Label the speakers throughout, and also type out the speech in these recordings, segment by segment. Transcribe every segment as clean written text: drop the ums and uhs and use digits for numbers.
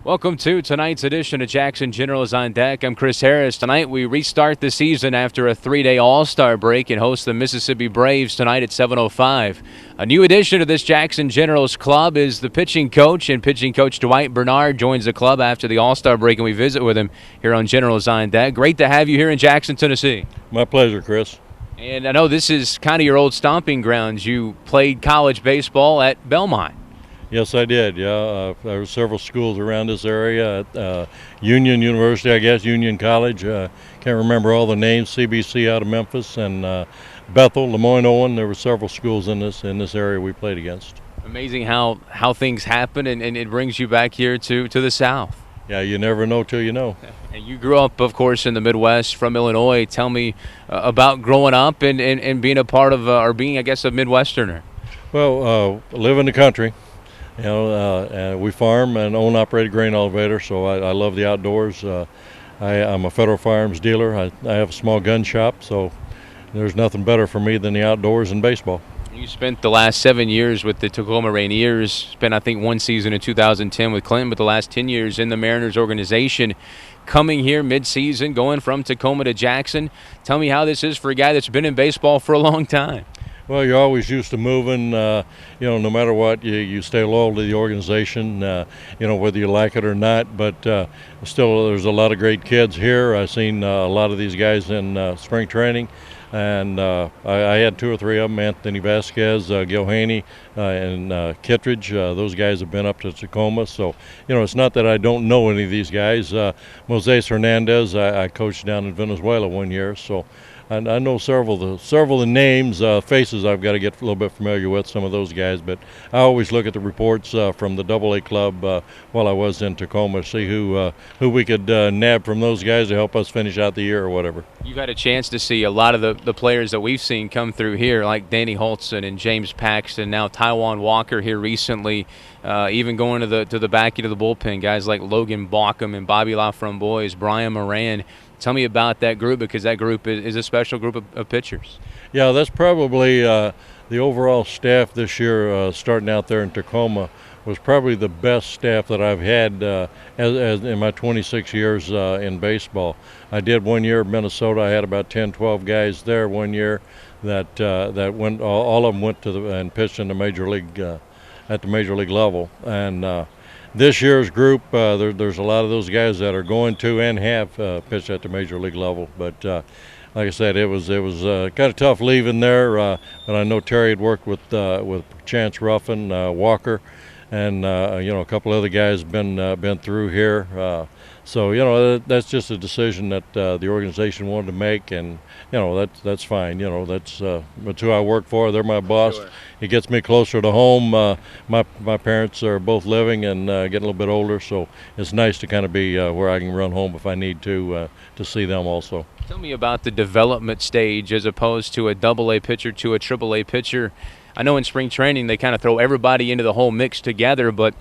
Speaker 1: Welcome to tonight's edition of Jackson Generals on Deck. I'm Chris Harris. Tonight we restart the season after a three-day All-Star break and host the Mississippi Braves tonight at 7:05. A new addition to this Jackson Generals club is the pitching coach, and pitching coach Dwight Bernard joins the club after the All-Star break, and we visit with him here on Generals on Deck. Great to have you here in Jackson, Tennessee.
Speaker 2: My pleasure, Chris.
Speaker 1: And I know this is kind of your old stomping grounds. You played college baseball at Belmont.
Speaker 2: Yes, I did. Yeah, there were several schools around this area. At Union University, I guess, Union College. Can't remember all the names. CBC out of Memphis and Bethel, Lemoyne Owen. There were several schools in this area we played against.
Speaker 1: Amazing how things happen, and it brings you back here to the South.
Speaker 2: Yeah, you never know till you know.
Speaker 1: And you grew up, of course, in the Midwest from Illinois. Tell me about growing up and being a part of, or being, I guess, a Midwesterner.
Speaker 2: Well, live in the country. You know, we farm and own operated grain elevator, so I love the outdoors. I'm a Federal Firearms dealer. I have a small gun shop, so there's nothing better for me than the outdoors and baseball.
Speaker 1: You spent the last 7 years with the Tacoma Rainiers, spent, I think, one season in 2010 with Clinton, but the last 10 years in the Mariners organization. Coming here mid-season, going from Tacoma to Jackson. Tell me how this is for a guy that's been in baseball for a long time.
Speaker 2: Well, you're always used to moving. You know, no matter what, you stay loyal to the organization. You know, whether you like it or not. But still, there's a lot of great kids here. I've seen a lot of these guys in spring training, and I had two or three of them: Anthony Vasquez, Gil Haney, and Kittredge. Those guys have been up to Tacoma. So, you know, it's not that I don't know any of these guys. Moises Hernandez, I coached down in Venezuela one year. So. And I know several of the names, faces I've got to get a little bit familiar with, some of those guys. But I always look at the reports from the Double-A club while I was in Tacoma to see who we could nab from those guys to help us finish out the year or whatever.
Speaker 1: You've had a chance to see a lot of the players that we've seen come through here, like Danny Holtzman and James Paxton, now Taijuan Walker here recently, even going to the back end of the bullpen, guys like Logan Bauckham and Bobby LaFramboise, Brian Moran. Tell me about that group, because that group is a special group of pitchers.
Speaker 2: Yeah, that's probably the overall staff this year, starting out there in Tacoma, was probably the best staff that I've had as in my 26 years in baseball. I did 1 year in Minnesota. I had about 10, 12 guys there 1 year that went. All of them went to and pitched in the major league at the major league level. And this year's group, there's a lot of those guys that are going to and have pitched at the major league level. But like I said, it was kind of tough leaving there. But I know Terry had worked with Chance Ruffin, Walker, and you know, a couple other guys been through here. So you know, that's just a decision that the organization wanted to make, and you know, that's fine. You know, that's who I work for. They're my boss.
Speaker 1: Sure.
Speaker 2: It gets me closer to home. My parents are both living and getting a little bit older, so it's nice to kind of be where I can run home if I need to see them also.
Speaker 1: Tell me about the development stage as opposed to a Double-A pitcher to a Triple-A pitcher. I know in spring training they kind of throw everybody into the whole mix together, but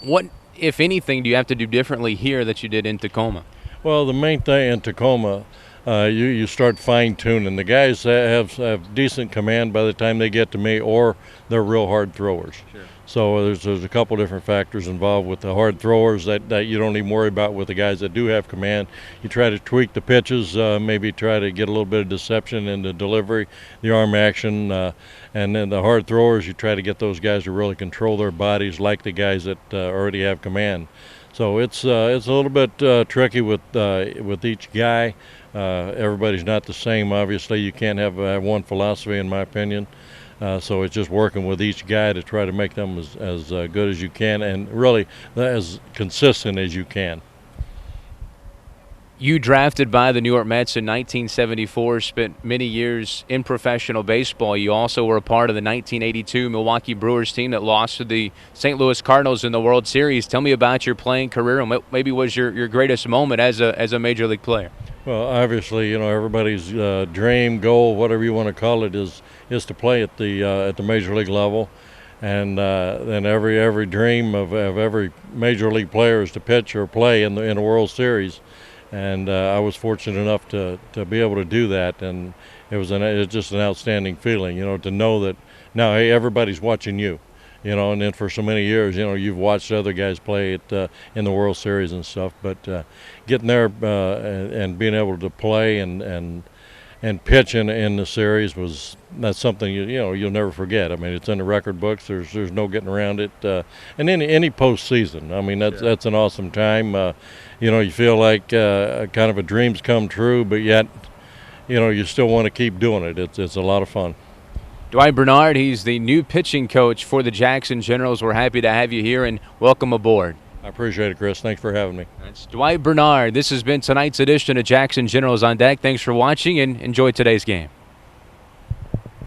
Speaker 1: what, if anything, do you have to do differently here that you did in Tacoma?
Speaker 2: Well, the main thing in Tacoma, you start fine-tuning. The guys have decent command by the time they get to me, or they're real hard throwers.
Speaker 1: Sure.
Speaker 2: So there's a couple different factors involved with the hard throwers that you don't even worry about with the guys that do have command. You try to tweak the pitches, maybe try to get a little bit of deception in the delivery, the arm action, and then the hard throwers, you try to get those guys to really control their bodies like the guys that already have command. So it's a little bit tricky with each guy. Everybody's not the same. Obviously, you can't have one philosophy, in my opinion. So it's just working with each guy to try to make them as good as you can, and really as consistent as you can.
Speaker 1: You drafted by the New York Mets in 1974, spent many years in professional baseball. You also were a part of the 1982 Milwaukee Brewers team that lost to the St. Louis Cardinals in the World Series. Tell me about your playing career and what maybe was your greatest moment as a major league player.
Speaker 2: Well, obviously, you know, everybody's dream, goal, whatever you want to call it, is to play at the major league level, and then every dream of every major league player is to pitch or play in a World Series. And I was fortunate enough to be able to do that, and it was just an outstanding feeling, you know, to know that now, hey, everybody's watching you. and then for so many years, you've watched other guys play in the World Series and stuff. But getting there and being able to play and pitch in the series that's something you'll never forget. I mean, it's in the record books. There's no getting around it. And any postseason, I mean, that's an awesome time. You feel like kind of a dream's come true, but yet you still want to keep doing it. It's a lot of fun.
Speaker 1: Dwight Bernard, he's the new pitching coach for the Jackson Generals. We're happy to have you here and welcome aboard.
Speaker 2: I appreciate it, Chris. Thanks for having me.
Speaker 1: That's Dwight Bernard. This has been tonight's edition of Jackson Generals on Deck. Thanks for watching and enjoy today's game.